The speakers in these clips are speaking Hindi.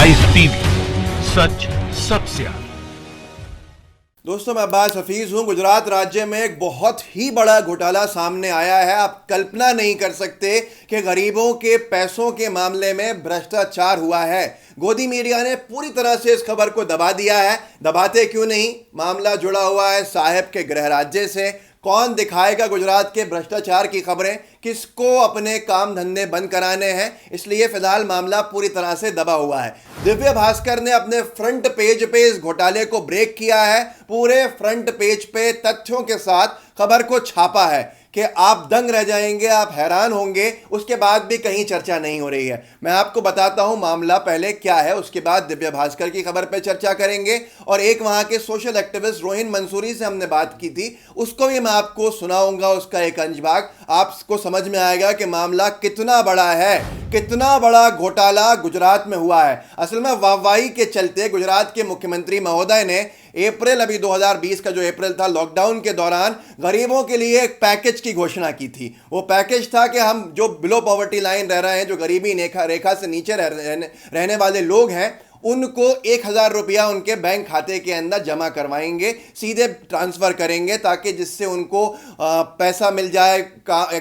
आइस टीवी, सच सबसे आगे। दोस्तों, मैं अब्बास हफीज हूं। गुजरात राज्य में एक बहुत ही बड़ा घोटाला सामने आया है। आप कल्पना नहीं कर सकते कि गरीबों के पैसों के मामले में भ्रष्टाचार हुआ है। गोदी मीडिया ने पूरी तरह से इस खबर को दबा दिया है। दबाते क्यों नहीं? मामला जुड़ा हुआ है साहब के गृह राज्य से। कौन दिखाएगा गुजरात के भ्रष्टाचार की खबरें? किसको अपने काम धंधे बंद कराने हैं? इसलिए फिलहाल मामला पूरी तरह से दबा हुआ है। दिव्य भास्कर ने अपने फ्रंट पेज पे इस घोटाले को ब्रेक किया है। पूरे फ्रंट पेज पे तथ्यों के साथ खबर को छापा है कि आप दंग रह जाएंगे, आप हैरान होंगे। उसके बाद भी कहीं चर्चा नहीं हो रही है। मैं आपको बताता हूं मामला पहले क्या है, उसके बाद दिव्य भास्कर की खबर पे चर्चा करेंगे। और एक वहां के सोशल एक्टिविस्ट रोहिन मंसूरी से हमने बात की थी, उसको भी मैं आपको सुनाऊंगा, उसका एक अंशभाग। आपको समझ में आएगा कि मामला कितना बड़ा है, कितना बड़ा घोटाला गुजरात में हुआ है। असल में वाहवाही के चलते गुजरात के मुख्यमंत्री महोदय ने अभी 2020 का जो अप्रैल था, लॉकडाउन के दौरान गरीबों के लिए एक पैकेज की घोषणा की थी। वो पैकेज था कि हम जो बिलो पॉवर्टी लाइन रह रहे हैं, जो गरीबी रेखा से नीचे रहने वाले लोग हैं, उनको 1,000 रुपया उनके बैंक खाते के अंदर जमा करवाएंगे, सीधे ट्रांसफ़र करेंगे, ताकि जिससे उनको पैसा मिल जाए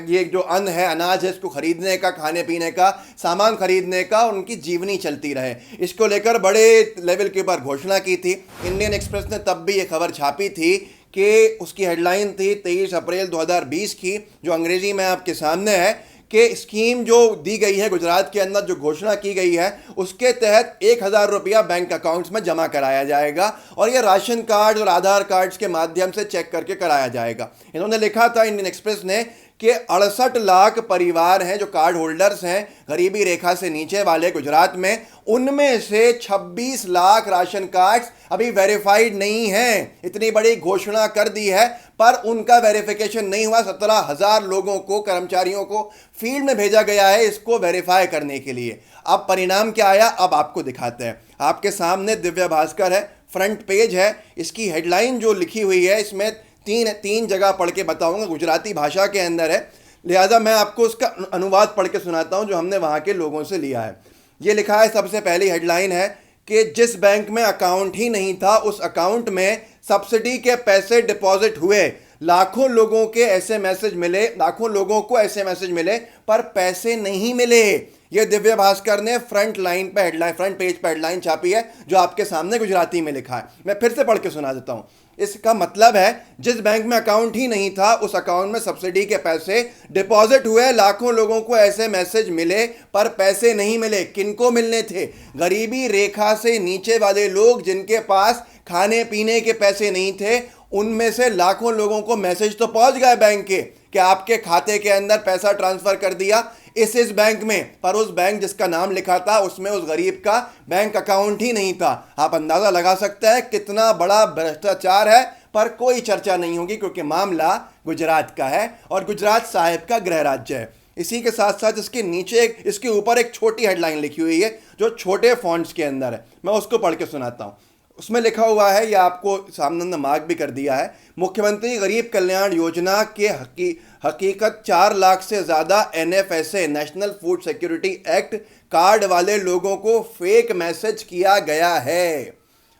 ये जो अन्न है, अनाज है, इसको खरीदने का, खाने पीने का सामान खरीदने का, उनकी जीवनी चलती रहे। इसको लेकर बड़े लेवल के ऊपर घोषणा की थी। इंडियन एक्सप्रेस ने तब भी ये खबर छापी थी कि उसकी हेडलाइन थी 23 अप्रैल 2020 की, जो अंग्रेजी में आपके सामने है, कि स्कीम जो दी गई है गुजरात के अंदर, जो घोषणा की गई है, उसके तहत 1,000 रुपया बैंक अकाउंट्स में जमा कराया जाएगा और यह राशन कार्ड और आधार कार्ड्स के माध्यम से चेक करके कराया जाएगा। इन्होंने लिखा था इंडियन एक्सप्रेस ने कि 68 लाख परिवार हैं जो कार्ड होल्डर्स हैं गरीबी रेखा से नीचे वाले गुजरात में। उनमें से 26 लाख राशन कार्ड्स अभी वेरीफाइड नहीं हैं। इतनी बड़ी घोषणा कर दी है, पर उनका वेरिफिकेशन नहीं हुआ। 17,000 लोगों को, कर्मचारियों को फील्ड में भेजा गया है इसको वेरीफाई करने के लिए। अब परिणाम क्या आया, अब आपको दिखाते हैं। आपके सामने दिव्य भास्कर है, फ्रंट पेज है। इसकी हेडलाइन जो लिखी हुई है, इसमें तीन जगह पढ़ के बताऊंगा, गुजराती भाषा के अंदर है, लिहाजा मैं आपको उसका अनुवाद पढ़ के सुनाता हूं जो हमने वहां के लोगों से लिया है। ये लिखा है, सबसे पहली हेडलाइन है कि जिस बैंक में अकाउंट ही नहीं था, उस अकाउंट में सब्सिडी के पैसे डिपॉजिट हुए। लाखों लोगों के ऐसे मैसेज मिले, लाखों लोगों को ऐसे मैसेज मिले, पर पैसे नहीं मिले। ये दिव्य भास्कर ने फ्रंट पेज पर हेडलाइन छापी है, जो आपके सामने गुजराती में लिखा है। मैं फिर से पढ़ के सुना देता हूं। इसका मतलब है, जिस बैंक में अकाउंट ही नहीं था, उस अकाउंट में सब्सिडी के पैसे डिपॉजिट हुए। लाखों लोगों को ऐसे मैसेज मिले, पर पैसे नहीं मिले। किनको मिलने थे? गरीबी रेखा से नीचे वाले लोग, जिनके पास खाने पीने के पैसे नहीं थे। उनमें से लाखों लोगों को मैसेज तो पहुंच गए बैंक के कि आपके खाते के अंदर पैसा ट्रांसफर कर दिया इस बैंक में, पर उस बैंक जिसका नाम लिखा था, उसमें उस गरीब का बैंक अकाउंट ही नहीं था। आप अंदाजा लगा सकते हैं कितना बड़ा भ्रष्टाचार है, पर कोई चर्चा नहीं होगी, क्योंकि मामला गुजरात का है और गुजरात साहब का गृह राज्य है। इसी के साथ साथ इसके नीचे इसके ऊपर एक छोटी हेडलाइन लिखी हुई है, जो छोटे फॉन्ट्स के अंदर है। मैं उसको पढ़ के सुनाता हूँ। उसमें लिखा हुआ है, या आपको सामने मार्क भी कर दिया है, मुख्यमंत्री गरीब कल्याण योजना के हकीकत 4 लाख से ज़्यादा NFSA, national food security act card वाले लोगों को फेक मैसेज किया गया है।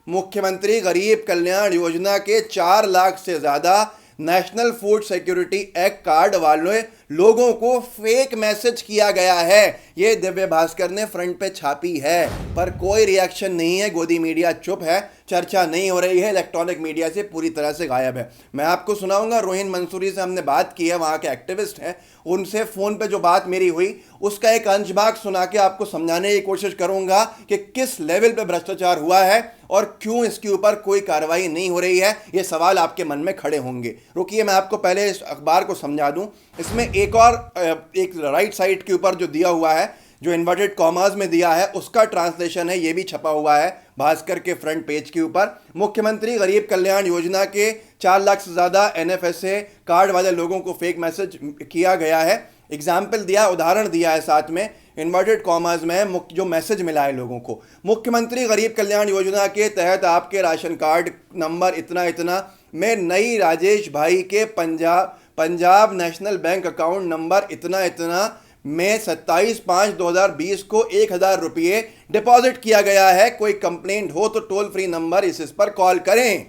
मुख्यमंत्री गरीब कल्याण योजना के 4 लाख से ज़्यादा national food security act card वाले लोगों को फेक मैसेज किया गया है। ये दिव्य भास्कर ने फ्रंट पे छापी है, पर कोई रिएक्शन नहीं है। गोदी मीडिया चुप है, चर्चा नहीं हो रही है, इलेक्ट्रॉनिक मीडिया से पूरी तरह से गायब है। मैं आपको सुनाऊंगा, रोहिन मंसूरी से हमने बात की है, वहाँ के एक्टिविस्ट हैं, उनसे फ़ोन पे जो बात मेरी हुई, उसका एक अंशभाग सुना के आपको समझाने की कोशिश करूंगा कि किस लेवल पे भ्रष्टाचार हुआ है और क्यों इसके ऊपर कोई कार्रवाई नहीं हो रही है। ये सवाल आपके मन में खड़े होंगे। रुकिए, मैं आपको पहले इस अखबार को समझा दूं। इसमें एक राइट साइड के ऊपर जो दिया हुआ है, जो इन्वर्टेड कॉमर्स में दिया है, उसका ट्रांसलेशन है, ये भी छपा हुआ है भास्कर के फ्रंट पेज के ऊपर। मुख्यमंत्री गरीब कल्याण योजना के 4 लाख से ज़्यादा NFSA कार्ड वाले लोगों को फेक मैसेज किया गया है। एग्जाम्पल दिया, उदाहरण दिया है साथ में, इन्वर्टेड कॉमर्स में जो मैसेज मिला है लोगों को। मुख्यमंत्री गरीब कल्याण योजना के तहत आपके राशन कार्ड नंबर इतना इतना में नई राजेश भाई के Punjab national bank account number इतना इतना में 27/5/2020 को 1,000 रुपये डिपॉजिट किया गया है। कोई कंप्लेंट हो तो टोल फ्री नंबर इस पर कॉल करें।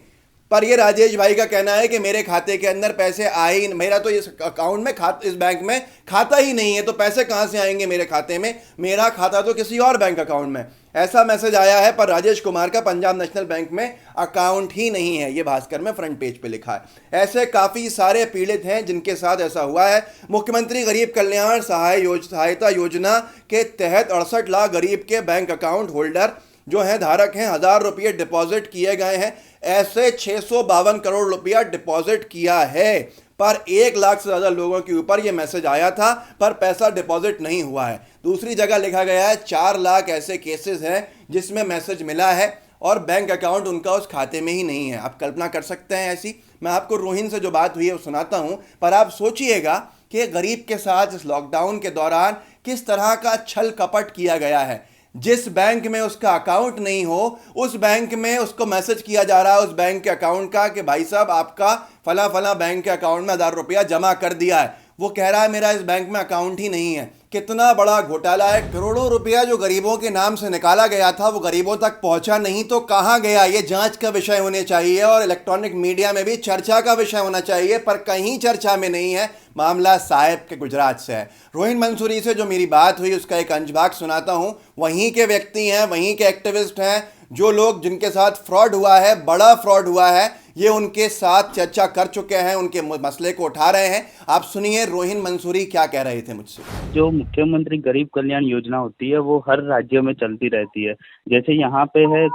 पर ये राजेश भाई का कहना है कि मेरे खाते के अंदर पैसे आए ही, मेरा तो इस अकाउंट में इस बैंक में खाता ही नहीं है, तो पैसे कहां से आएंगे मेरे खाते में, मेरा खाता तो किसी और बैंक अकाउंट में। ऐसा मैसेज आया है, पर राजेश कुमार का पंजाब नेशनल बैंक में अकाउंट ही नहीं है, ये भास्कर में फ्रंट पेज पे लिखा है। ऐसे काफ़ी सारे पीड़ित हैं जिनके साथ ऐसा हुआ है। मुख्यमंत्री गरीब कल्याण सहायता योजना के तहत 68 लाख गरीब के बैंक अकाउंट होल्डर जो हैं, धारक हैं, 1,000 रुपये डिपॉजिट किए गए हैं। ऐसे 652 करोड़ रुपया डिपॉजिट किया है, पर 1 लाख से ज़्यादा लोगों के ऊपर यह मैसेज आया था, पर पैसा डिपॉजिट नहीं हुआ है। दूसरी जगह लिखा गया है 4 लाख ऐसे केसेस हैं जिसमें मैसेज मिला है और बैंक अकाउंट उनका उस खाते में ही नहीं है। आप कल्पना कर सकते हैं ऐसी। मैं आपको रोहिन से जो बात हुई है वो सुनाता हूँ, पर आप सोचिएगा कि गरीब के साथ इस लॉकडाउन के दौरान किस तरह का छल कपट किया गया है। जिस बैंक में उसका अकाउंट नहीं हो, उस बैंक में उसको मैसेज किया जा रहा है उस बैंक के अकाउंट का कि भाई साहब आपका फला फला बैंक के अकाउंट में 1,000 रुपया जमा कर दिया है। वो कह रहा है मेरा इस बैंक में अकाउंट ही नहीं है। कितना बड़ा घोटाला है। करोड़ों रुपया जो गरीबों के नाम से निकाला गया था वो गरीबों तक पहुंचा नहीं तो कहां गया, ये जांच का विषय होने चाहिए और इलेक्ट्रॉनिक मीडिया में भी चर्चा का विषय होना चाहिए, पर कहीं चर्चा में नहीं है। मामला साहिब के गुजरात से है। रोहिन मंसूरी से जो मेरी बात हुई उसका एक अंशभाग सुनाता हूं। वहीं के व्यक्ति हैं, वहीं के एक्टिविस्ट हैं, जो लोग जिनके साथ फ्रॉड हुआ है, बड़ा फ्रॉड हुआ है, ये उनके साथ चर्चा कर चुके हैं, उनके मसले को उठा रहे हैं। आप सुनिए रोहिन मंसूरी क्या कह रहे थे मुझसे। जो मुख्यमंत्री गरीब कल्याण योजना होती है वो हर राज्य में चलती रहती है। जैसे यहाँ पे है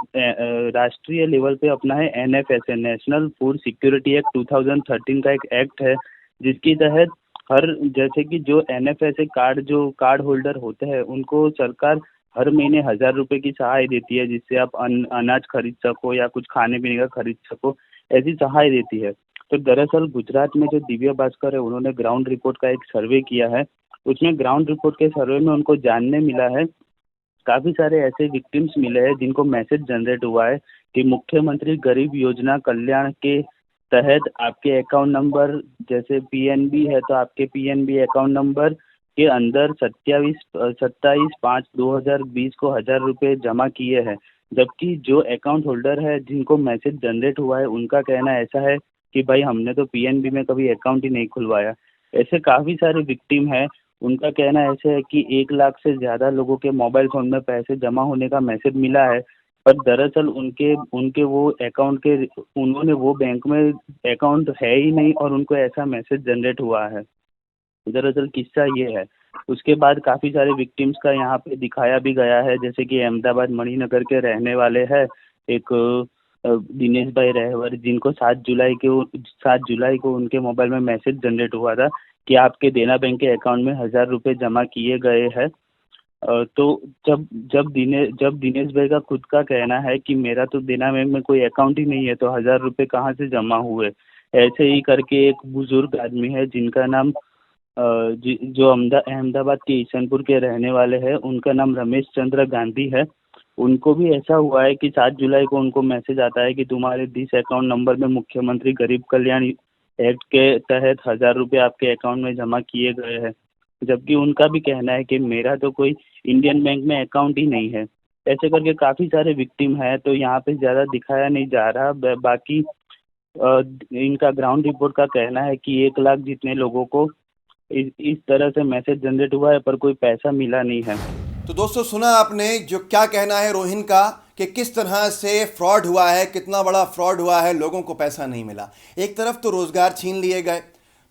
राष्ट्रीय लेवल पे अपना है NFSA, national food security act 2013 का एक एक्ट है, जिसके तहत हर, जैसे कि जो NFSA कार्ड, जो कार्ड होल्डर होते हैं, उनको सरकार हर महीने 1,000 रुपए की सहाय देती है, जिससे आप अनाज खरीद सको या कुछ खाने पीने का खरीद सको, ऐसी सहाय देती है। तो दरअसल गुजरात में जो दिव्य भास्कर है, उन्होंने ग्राउंड रिपोर्ट का एक सर्वे किया है। उसमें ग्राउंड रिपोर्ट के सर्वे में उनको जानने मिला है, काफ़ी सारे ऐसे विक्टिम्स मिले हैं जिनको मैसेज जनरेट हुआ है कि मुख्यमंत्री गरीब योजना कल्याण के तहत आपके अकाउंट नंबर, जैसे PNB है तो आपके PNB अकाउंट नंबर के अंदर 27/5/2020 को 1,000 रुपये जमा किए हैं। जबकि जो अकाउंट होल्डर है जिनको मैसेज जनरेट हुआ है, उनका कहना ऐसा है कि भाई हमने तो PNB में कभी अकाउंट ही नहीं खुलवाया। ऐसे काफ़ी सारे विक्टिम हैं, उनका कहना ऐसे है कि 1 लाख से ज़्यादा लोगों के मोबाइल फ़ोन में पैसे जमा होने का मैसेज मिला है, पर दरअसल उनके वो अकाउंट के, उन्होंने वो बैंक में अकाउंट है ही नहीं और उनको ऐसा मैसेज जनरेट हुआ है। दरअसल किस्सा ये है। उसके बाद काफ़ी सारे विक्टिम्स का यहाँ पे दिखाया भी गया है, जैसे कि अहमदाबाद मणिनगर के रहने वाले हैं एक दिनेश भाई रहवर, जिनको 7 जुलाई को उनके मोबाइल में मैसेज जनरेट हुआ था कि आपके देना बैंक के अकाउंट में 1,000 रुपये जमा किए गए हैं। तो जब दिनेश भाई का खुद का कहना है कि मेरा तो देना बैंक में कोई अकाउंट ही नहीं है, तो 1,000 रुपये कहाँ से जमा हुए। ऐसे ही करके एक बुजुर्ग आदमी है जिनका नाम जो अहमदाबाद के ईशनपुर के रहने वाले हैं, उनका नाम रमेश चंद्र गांधी है। उनको भी ऐसा हुआ है कि 7 जुलाई को उनको मैसेज आता है कि तुम्हारे दिस अकाउंट नंबर में मुख्यमंत्री गरीब कल्याण एक्ट के तहत 1,000 रुपये आपके अकाउंट में जमा किए गए हैं। जबकि उनका भी कहना है कि मेरा तो कोई इंडियन बैंक में अकाउंट ही नहीं है। ऐसे करके काफ़ी सारे विक्टिम है, तो यहाँ पे ज़्यादा दिखाया नहीं जा रहा। बाकी इनका ग्राउंड रिपोर्ट का कहना है कि 1 लाख जितने लोगों को इस तरह से मैसेज जनरेट हुआ है, पर कोई पैसा मिला नहीं है। तो दोस्तों सुना आपने जो क्या कहना है रोहिन का, कि किस तरह से फ्रॉड हुआ है, कितना बड़ा फ्रॉड हुआ है, लोगों को पैसा नहीं मिला। एक तरफ तो रोज़गार छीन लिए गए,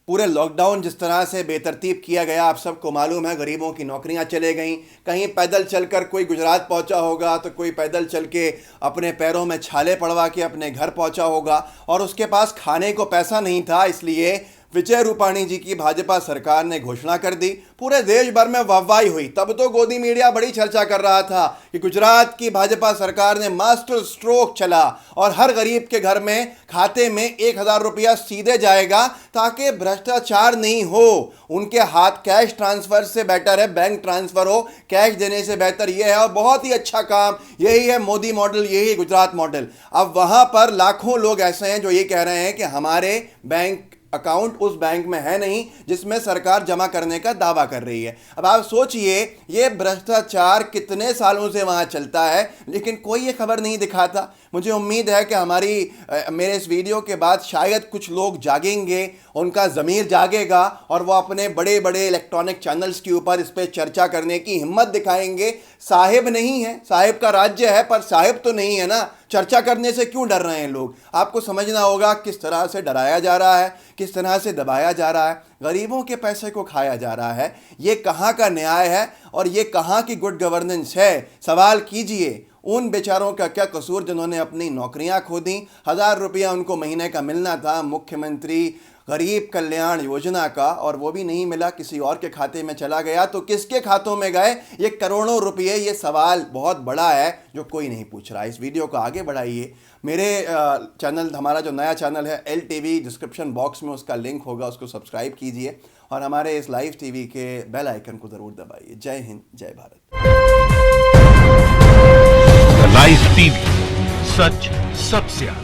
पूरे लॉकडाउन जिस तरह से बेतरतीब किया गया, आप सबको मालूम है, गरीबों की नौकरियां चले गईं। कहीं पैदल चलकर कोई गुजरात पहुंचा होगा तो कोई पैदल चल के अपने पैरों में छाले पड़वा के अपने घर पहुंचा होगा, और उसके पास खाने को पैसा नहीं था। इसलिए विजय रूपाणी जी की भाजपा सरकार ने घोषणा कर दी, पूरे देश भर में वाहवाही हुई। तब तो गोदी मीडिया बड़ी चर्चा कर रहा था कि गुजरात की भाजपा सरकार ने मास्टर स्ट्रोक चला और हर गरीब के घर में खाते में 1,000 रुपया सीधे जाएगा, ताकि भ्रष्टाचार नहीं हो। उनके हाथ कैश ट्रांसफर से बेटर है बैंक ट्रांसफर हो, कैश देने से बेहतर यह है, और बहुत ही अच्छा काम यही है मोदी मॉडल, यही है गुजरात मॉडल। अब वहां पर लाखों लोग ऐसे हैं जो ये कह रहे हैं कि हमारे बैंक अकाउंट उस बैंक में है नहीं जिसमें सरकार जमा करने का दावा कर रही है। अब आप सोचिए ये भ्रष्टाचार कितने सालों से वहां चलता है, लेकिन कोई ये खबर नहीं दिखाता। मुझे उम्मीद है कि मेरे इस वीडियो के बाद शायद कुछ लोग जागेंगे, उनका ज़मीर जागेगा और वो अपने बड़े बड़े इलेक्ट्रॉनिक चैनल्स के ऊपर इस पर चर्चा करने की हिम्मत दिखाएंगे। साहिब नहीं है, साहिब का राज्य है पर साहिब तो नहीं है ना, चर्चा करने से क्यों डर रहे हैं लोग? आपको समझना होगा किस तरह से डराया जा रहा है, किस तरह से दबाया जा रहा है, गरीबों के पैसे को खाया जा रहा है। ये कहाँ का न्याय है और ये कहाँ की गुड गवर्नेंस है? सवाल कीजिए उन बेचारों का क्या कसूर जिन्होंने अपनी नौकरियां खो दी। 1000 रुपया उनको महीने का मिलना था मुख्यमंत्री गरीब कल्याण योजना का, और वो भी नहीं मिला, किसी और के खाते में चला गया। तो किसके खातों में गए ये करोड़ों रुपये? ये सवाल बहुत बड़ा है जो कोई नहीं पूछ रहा। इस वीडियो को आगे बढ़ाइए। मेरे चैनल, हमारा जो नया चैनल है LTV, डिस्क्रिप्शन बॉक्स में उसका लिंक होगा, उसको सब्सक्राइब कीजिए और हमारे इस लाइव टीवी के बेल आइकन को ज़रूर दबाइए। जय हिंद, जय भारत। लाइव टीवी, सच सबसे आगे।